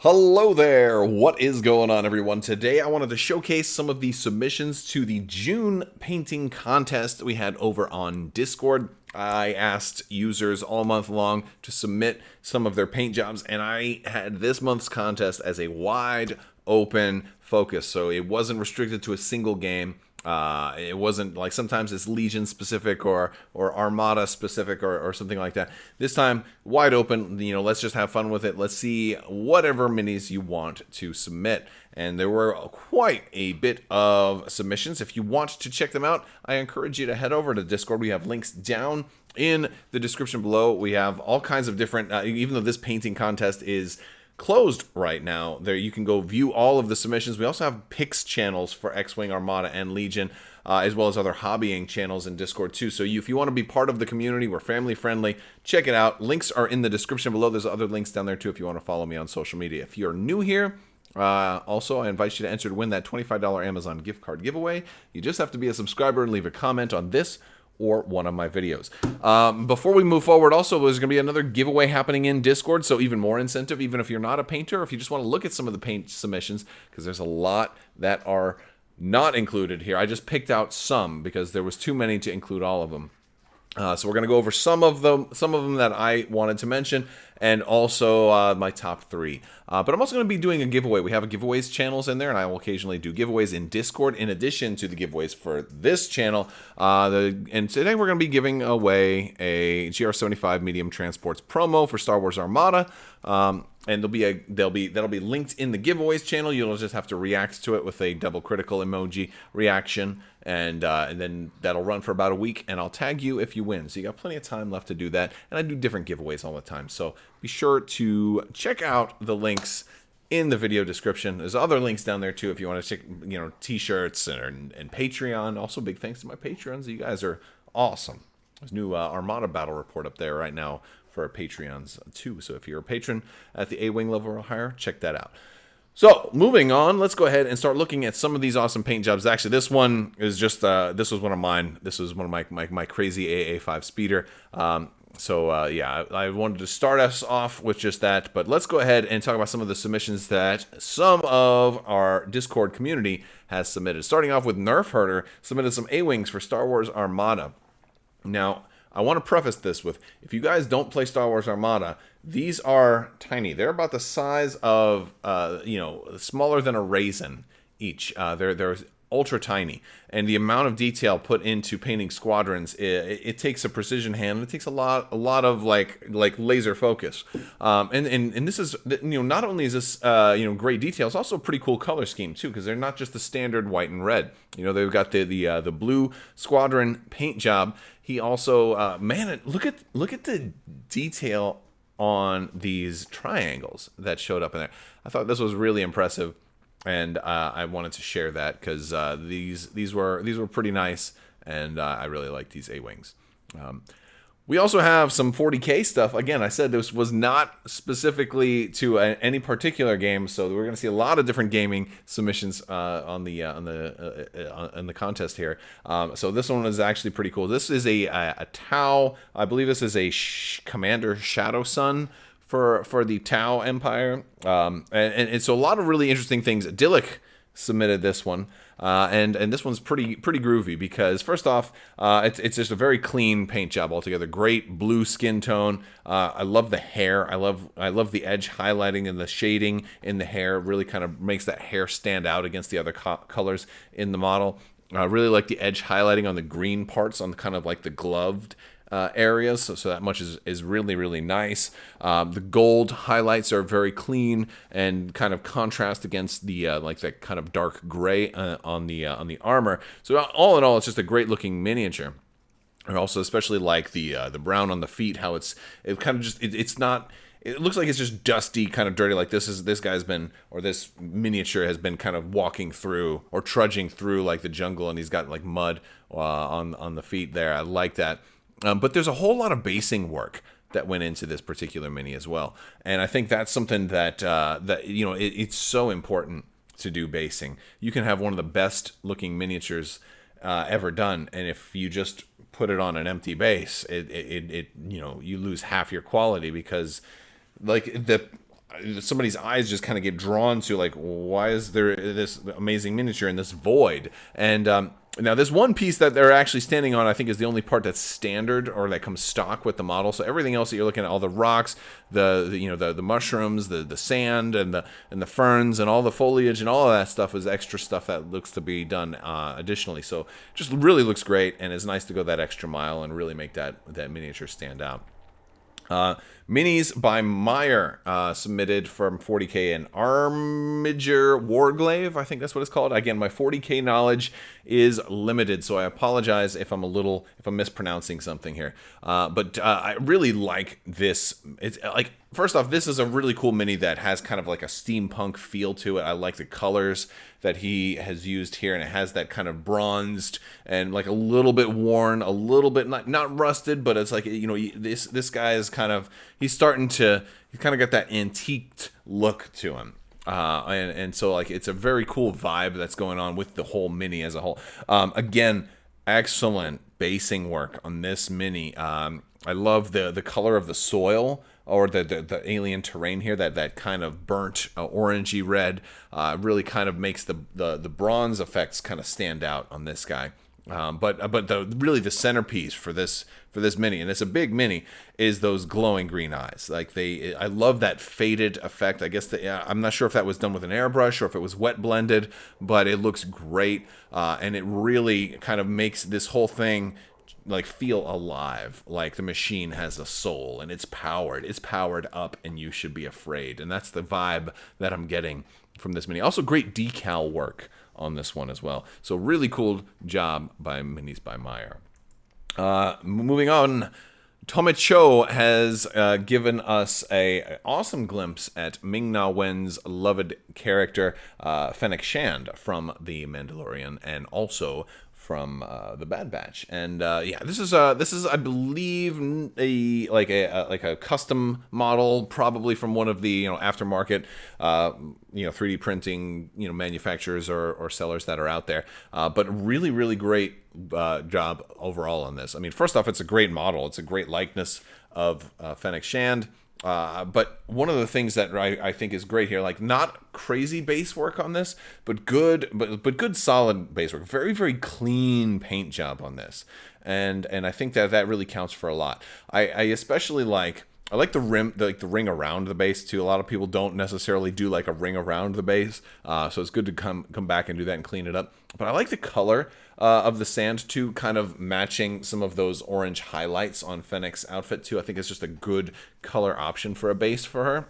Hello there! What is going on, everyone? Today I wanted to showcase some of the submissions to the June painting contest that we had over on Discord. I asked users all month long to submit some of their paint jobs, and I had this month's contest as a wide open focus, so it wasn't restricted to a single game. It wasn't like sometimes it's Legion specific or Armada specific or something like that. This time, wide open, let's just have fun with it. Let's see whatever minis you want to submit. And there were quite a bit of submissions. If you want to check them out, I encourage you to head over to Discord. We have links down in the description below. We have all kinds of different, even though this painting contest is closed right now, there you can go view all of the submissions. We also have picks channels for X-Wing, Armada, and Legion, as well as other hobbying channels in Discord too. So if you want to be part of the community, we're family friendly. Check it out. Links are in the description below. There's other links down there too if you want to follow me on social media. If you're new here, also I invite you to enter to win that $25 Amazon gift card giveaway. You just have to be a subscriber and leave a comment on this or one of my videos. Before we move forward, also, there's going to be another giveaway happening in Discord, so even more incentive, even if you're not a painter, if you just want to look at some of the paint submissions, because there's a lot that are not included here. I just picked out some because there was too many to include all of them. So we're going to go over some of them that I wanted to mention, and also my top three. But I'm also going to be doing a giveaway. We have a giveaways channels in there, and I will occasionally do giveaways in Discord in addition to the giveaways for this channel. And today we're going to be giving away a GR75 Medium Transports promo for Star Wars Armada. And that'll be linked in the giveaways channel. You'll just have to react to it with a double critical emoji reaction, and then that'll run for about a week, and I'll tag you if you win. So you got plenty of time left to do that, and I do different giveaways all the time. So be sure to check out the links in the video description. There's other links down there too if you want to check, t-shirts and Patreon. Also, big thanks to my Patreons. You guys are awesome. There's new Armada battle report up there right now for our Patreons too. So if you're a patron at the A-Wing level or higher, check that out. So moving on, let's go ahead and start looking at some of these awesome paint jobs. Actually, this one is just, this was one of mine. This was one of my crazy AA5 speeder. Yeah, I wanted to start us off with just that, but let's go ahead and talk about some of the submissions that some of our Discord community has submitted. Starting off with Nerf Herder, submitted some A-Wings for Star Wars Armada. Now, I want to preface this with, if you guys don't play Star Wars Armada, these are tiny. They're about the size of, smaller than a raisin each. They're ultra tiny, and the amount of detail put into painting squadrons, it takes a precision hand, and it takes a lot of like laser focus. And this is, not only is this great detail, it's also a pretty cool color scheme too, because they're not just the standard white and red. They've got the blue squadron paint job. He also look at the detail on these triangles that showed up in there. I thought this was really impressive, and I wanted to share that because these were pretty nice, and I really like these A-Wings. We also have some 40K stuff. Again, I said this was not specifically to any particular game, so we're going to see a lot of different gaming submissions on the contest here. So this one is actually pretty cool. This is a Tau. I believe this is a Commander Shadow Sun for the Tau Empire, and so a lot of really interesting things. Dillick submitted this one, and this one's pretty groovy because first off, it's just a very clean paint job altogether. Great blue skin tone. I love the hair. I love the edge highlighting and the shading in the hair. It really kind of makes that hair stand out against the other colors in the model. I really like the edge highlighting on the green parts on kind of like the gloved areas, so that much is really nice. The gold highlights are very clean and kind of contrast against the like that kind of dark gray on the armor. So all in all, it's just a great looking miniature. And also especially like the brown on the feet, how it kind of just it's not. It looks like it's just dusty, kind of dirty. Like this miniature has been kind of walking through or trudging through like the jungle, and he's got like mud on the feet there. I like that. But there's a whole lot of basing work that went into this particular mini as well, and I think that's something that it's so important to do basing. You can have one of the best looking miniatures ever done, and if you just put it on an empty base, you lose half your quality because like somebody's eyes just kind of get drawn to, like, why is there this amazing miniature in this void? And now this one piece that they're actually standing on, I think, is the only part that's standard or that comes stock with the model. So everything else that you're looking at, all the rocks, the mushrooms, the sand, and the ferns, and all the foliage, and all of that stuff is extra stuff that looks to be done additionally. So just really looks great, and it's nice to go that extra mile and really make that miniature stand out. Minis by Meyer, submitted from 40K and Armiger Warglaive, I think that's what it's called. Again, my 40K knowledge is limited, so I apologize if I'm mispronouncing something here. But I really like this. It's like, first off, this is a really cool mini that has kind of like a steampunk feel to it. I like the colors that he has used here, and it has that kind of bronzed and like a little bit worn, a little bit not rusted, but it's like, this guy is kind of, he's kind of got that antiqued look to him. And so, like, it's a very cool vibe that's going on with the whole mini as a whole. Again, excellent basing work on this mini. I love the color of the soil, or the alien terrain here, that kind of burnt orangey red, really kind of makes the bronze effects kind of stand out on this guy. But really the centerpiece for this mini, and it's a big mini, is those glowing green eyes. Like, I love that faded effect. I guess I'm not sure if that was done with an airbrush or if it was wet blended, but it looks great, and it really kind of makes this whole thing like feel alive, like the machine has a soul and it's powered up, and you should be afraid. And that's the vibe that I'm getting from this mini. Also great decal work on this one as well. So really cool job by Minis by Meyer. Moving on, Tomicho has given us a awesome glimpse at Ming-Na Wen's loved character, Fennec Shand from The Mandalorian, and also from the Bad Batch. And this is I believe a custom model, probably from one of the aftermarket 3D printing manufacturers or sellers that are out there. But really great job overall on this. I mean, first off, it's a great model. It's a great likeness of Fennec Shand. But one of the things that I think is great here, like, not crazy base work on this, but good solid base work. Very, very clean paint job on this. And I think that really counts for a lot. I especially like the rim, the ring around the base too. A lot of people don't necessarily do like a ring around the base, so it's good to come back and do that and clean it up. But I like the color of the sand too, kind of matching some of those orange highlights on Fennec's outfit too. I think it's just a good color option for a base for her.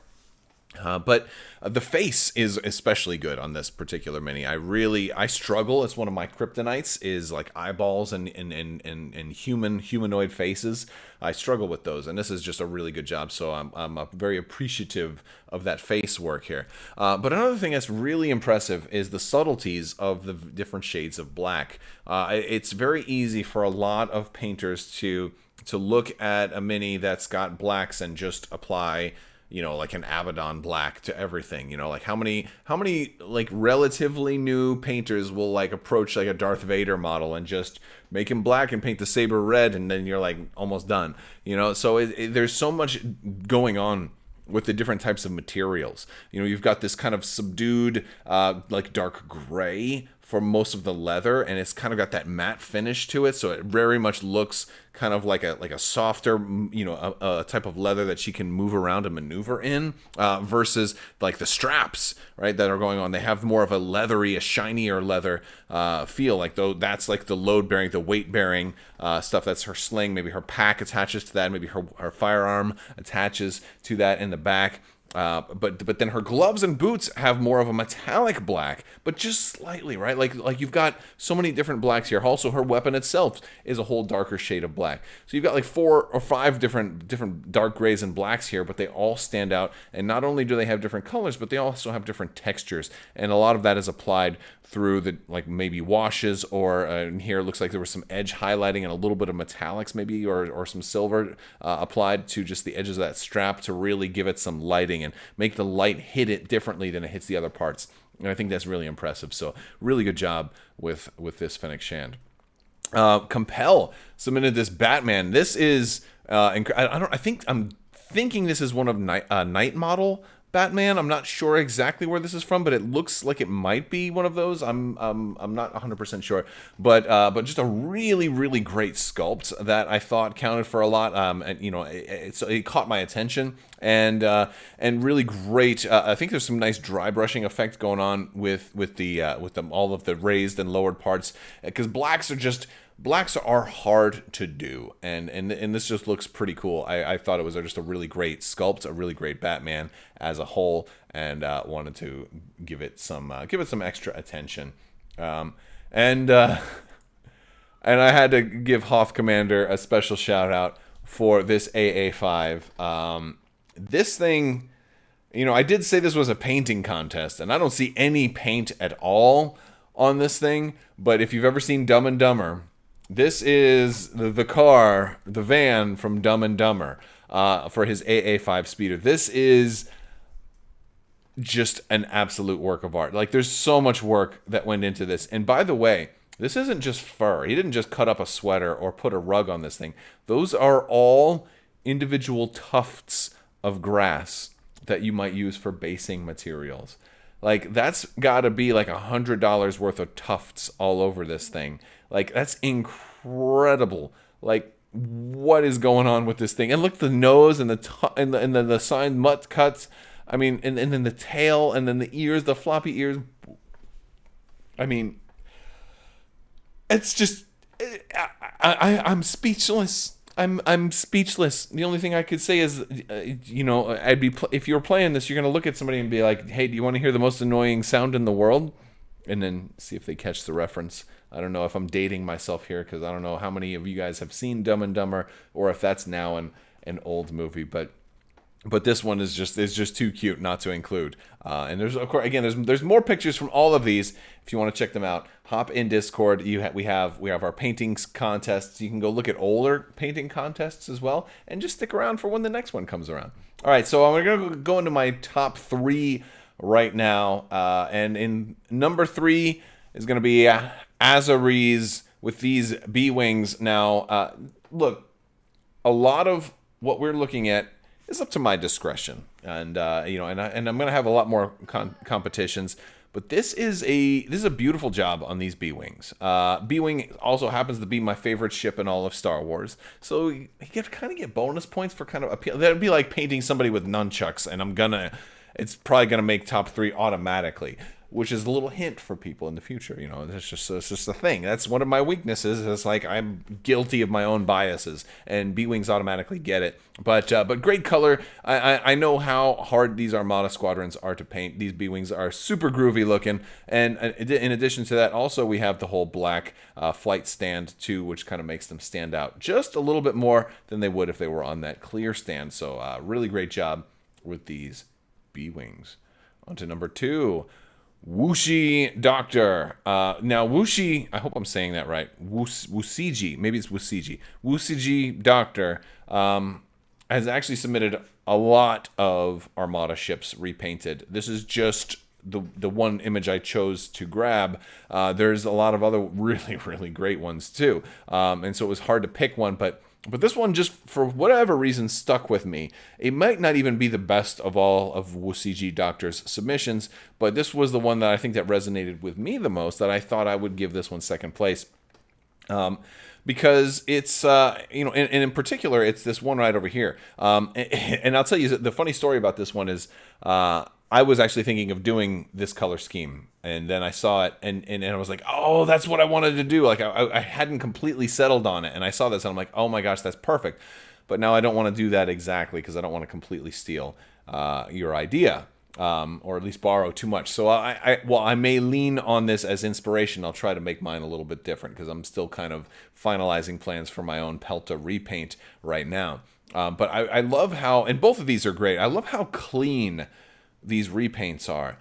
But the face is especially good on this particular mini. I struggle. It's one of my kryptonites, is like eyeballs and humanoid faces. I struggle with those, and this is just a really good job. So I'm very appreciative of that face work here. But another thing that's really impressive is the subtleties of the different shades of black. It's very easy for a lot of painters to look at a mini that's got blacks and just apply like an Abaddon black to everything. Like how many like relatively new painters will like approach like a Darth Vader model and just make him black and paint the saber red, and then you're like almost done. So there's so much going on with the different types of materials. You've got this kind of subdued like dark gray for most of the leather, and it's kind of got that matte finish to it, so it very much looks kind of like a softer, a type of leather that she can move around and maneuver in, versus like the straps, right, that are going on. They have more of a shinier leather feel, like though that's like the load bearing, the weight bearing stuff. That's her sling. Maybe her pack attaches to that. Maybe her firearm attaches to that in the back. But then her gloves and boots have more of a metallic black, but just slightly, right? Like you've got so many different blacks here. Also, her weapon itself is a whole darker shade of black. So you've got like 4 or 5 different dark grays and blacks here, but they all stand out. And not only do they have different colors, but they also have different textures. And a lot of that is applied through the like maybe washes, or in here it looks like there was some edge highlighting and a little bit of metallics maybe, or some silver applied to just the edges of that strap to really give it some lighting and make the light hit it differently than it hits the other parts. And I think that's really impressive. So really good job with this Fennec Shand. Compel submitted this Batman. This is I'm thinking this is one of Night model, Batman. I'm not sure exactly where this is from, but it looks like it might be one of those. I'm not 100% sure, but just a really really great sculpt that I thought counted for a lot. And it caught my attention, and really great. I think there's some nice dry brushing effect going on with all of the raised and lowered parts, because blacks are hard to do, and this just looks pretty cool. I thought it was just a really great sculpt, a really great Batman as a whole, and wanted to give it some extra attention. And I had to give Hoth Commander a special shout out for this AA5. This thing, I did say this was a painting contest, and I don't see any paint at all on this thing. But if you've ever seen Dumb and Dumber, this is the car, the van from Dumb and Dumber, for his AA5 speeder. This is just an absolute work of art. Like, there's so much work that went into this. And by the way, this isn't just fur. He didn't just cut up a sweater or put a rug on this thing. Those are all individual tufts of grass that you might use for basing materials. Like, that's got to be like $100 worth of tufts all over this thing. Like, that's incredible. Like, what is going on with this thing? And look, the nose and and then the side mutt cuts. I mean, and then the tail, and then the ears, the floppy ears. I mean, it's just, I'm speechless. I'm speechless. The only thing I could say is, I'd be if you were playing this, you're gonna look at somebody and be like, "Hey, do you want to hear the most annoying sound in the world?" And then see if they catch the reference. I don't know if I'm dating myself here, because I don't know how many of you guys have seen Dumb and Dumber, or if that's now an old movie, but this one is just too cute not to include. And there's, of course, again, there's more pictures from all of these. If you want to check them out, hop in Discord. We have our paintings contests. You can go look at older painting contests as well, and just stick around for when the next one comes around. All right, so I'm gonna go into my top 3 right now, and in number 3 is gonna be Azari's with these B wings. Now, look, a lot of what we're looking at is up to my discretion, and and I'm gonna have a lot more competitions, but this is a beautiful job on these B-wings. B-wing also happens to be my favorite ship in all of Star Wars, so you kind of get bonus points for kind of appeal. That'd be like painting somebody with nunchucks, and it's probably gonna make top 3 automatically, which is a little hint for people in the future. It's just a thing. That's one of my weaknesses. It's like I'm guilty of my own biases, and B-wings automatically get it. But great color. I know how hard these Armada squadrons are to paint. These B-wings are super groovy looking, and in addition to that, also we have the whole black flight stand too, which kind of makes them stand out just a little bit more than they would if they were on that clear stand. So really great job with these B-wings. On to number 2. Wuxi Doctor. Now, Wuxi, I hope I'm saying that right. Wusiji, maybe it's Wusiji. Wusiji Doctor has actually submitted a lot of Armada ships repainted. This is just the one image I chose to grab. There's a lot of other really, really great ones too. And so it was hard to pick one, but this one, just for whatever reason, stuck with me. It might not even be the best of all of Wusiji Doctor's submissions, but this was the one that I think that resonated with me the most, that I thought I would give this one second place. Because it's, and in particular, it's this one right over here. And I'll tell you, the funny story about this one is, I was actually thinking of doing this color scheme, and then I saw it, and I was like, oh, that's what I wanted to do. Like, I hadn't completely settled on it, and I saw this, and I'm like, oh my gosh, that's perfect. But now I don't want to do that exactly, because I don't want to completely steal your idea, or at least borrow too much. So I may lean on this as inspiration. I'll try to make mine a little bit different, because I'm still kind of finalizing plans for my own Pelta repaint right now. But I love how, and both of these are great, I love how clean these repaints are.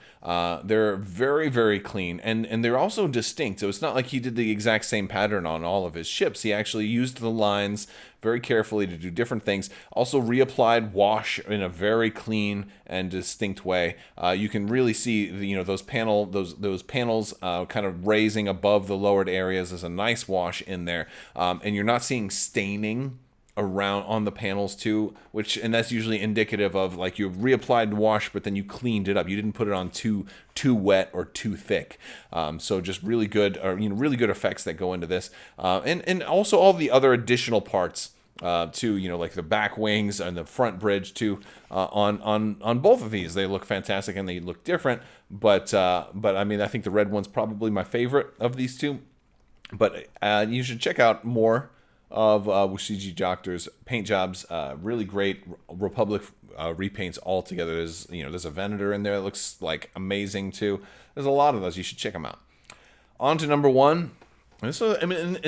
They're very, very clean, and they're also distinct. So it's not like he did the exact same pattern on all of his ships. He actually used the lines very carefully to do different things. Also reapplied wash in a very clean and distinct way. You can really see those panels kind of raising above the lowered areas. There's a nice wash in there, and you're not seeing staining around on the panels too, and that's usually indicative of like you've reapplied wash, but then you cleaned it up. You didn't put it on too wet or too thick. So just really good, or really good effects that go into this, and also all the other additional parts too. Like the back wings and the front bridge too. On both of these, they look fantastic and they look different. But I mean, I think the red one's probably my favorite of these two. But you should check out more of Wushiji Doctor's paint jobs. Really great Republic repaints all together. There's a Venator in there that looks like amazing too. There's a lot of those. You should check them out. On to number one. And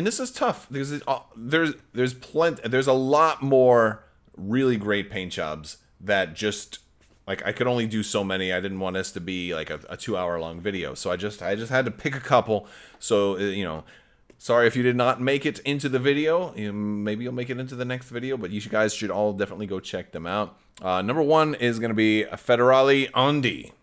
this is tough because there's plenty. There's a lot more really great paint jobs that just like I could only do so many. I didn't want this to be like a 2-hour long video, so I just had to pick a couple. So sorry if you did not make it into the video. Maybe you'll make it into the next video, but you guys should all definitely go check them out. Number one is going to be Federale Ondi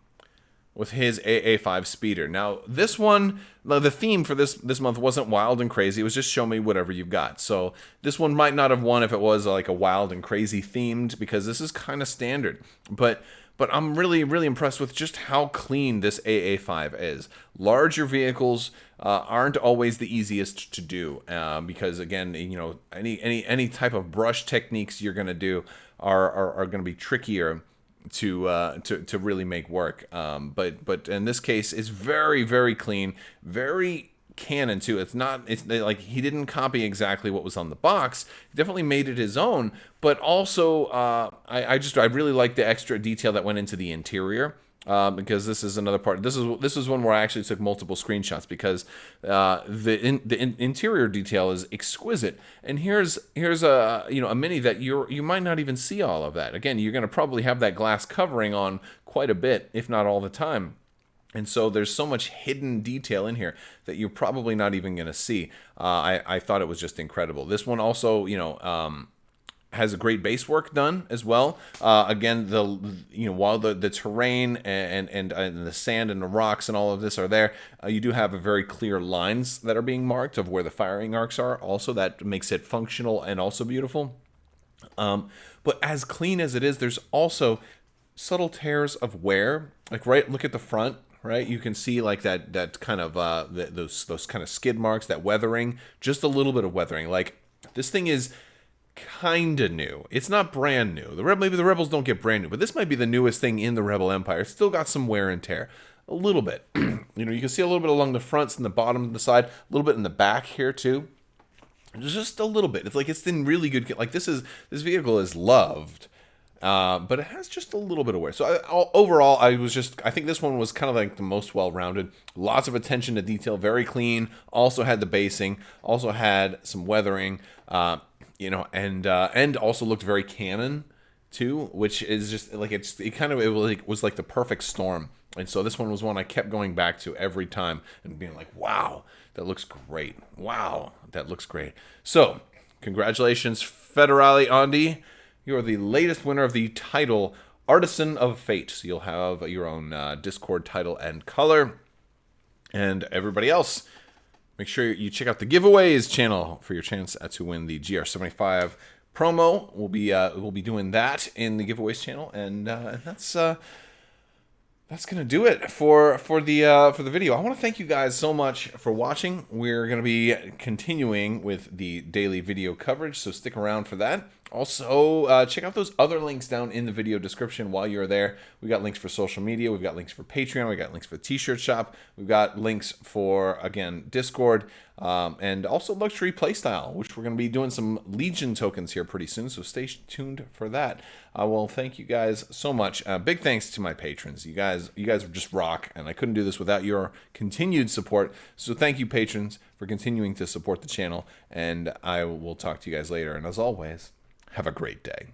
with his AA5 speeder. Now, this one, the theme for this month wasn't wild and crazy. It was just show me whatever you've got. So this one might not have won if it was like a wild and crazy themed, because this is kind of standard. But I'm really, really impressed with just how clean this AA5 is. Larger vehicles aren't always the easiest to do because, again, any type of brush techniques you're going to do are going to be trickier to really make work. But in this case, it's very, very clean, very canon too. It's like he didn't copy exactly what was on the box. He definitely made it his own, but also I really like the extra detail that went into the interior. Because this is another part. This is one where I actually took multiple screenshots because the interior detail is exquisite. And here's a a Mini that you might not even see all of that. Again, you're going to probably have that glass covering on quite a bit, if not all the time. And so there's so much hidden detail in here that you're probably not even going to see. I thought it was just incredible. This one also, has a great base work done as well. Again, while the terrain and the sand and the rocks and all of this are there, you do have a very clear lines that are being marked of where the firing arcs are. Also, that makes it functional and also beautiful. But as clean as it is, there's also subtle tears of wear. Like look at the front. Right, you can see like that kind of those kind of skid marks, that weathering, just a little bit of weathering. Like this thing is kind of new. It's not brand new. Maybe the Rebels don't get brand new, but this might be the newest thing in the Rebel Empire. It's still got some wear and tear, a little bit. You can see a little bit along the fronts and the bottom of the side, a little bit in the back here too. Just a little bit. It's like it's in really good. Like this vehicle is loved. But it has just a little bit of wear. So overall, I think this one was kind of like the most well-rounded. Lots of attention to detail, very clean. Also had the basing, also had some weathering, and also looked very canon too, which is just like it was like the perfect storm. And so this one was one I kept going back to every time and being like, wow, that looks great. Wow, that looks great. So congratulations, Federale Ondi. You are the latest winner of the title Artisan of Fate. So you'll have your own Discord title and color. And everybody else, make sure you check out the giveaways channel for your chance to win the GR75 promo. We'll be doing that in the giveaways channel, and that's gonna do it for the video. I want to thank you guys so much for watching. We're gonna be continuing with the daily video coverage, so stick around for that. Also, check out those other links down in the video description while you're there. We've got links for social media. We've got links for Patreon. We've got links for the t-shirt shop. We've got links for, again, Discord, and also Luxury Playstyle, which we're going to be doing some Legion tokens here pretty soon, so stay tuned for that. Well, thank you guys so much. Big thanks to my patrons. You guys just rock, and I couldn't do this without your continued support. So thank you, patrons, for continuing to support the channel, and I will talk to you guys later. And as always, have a great day.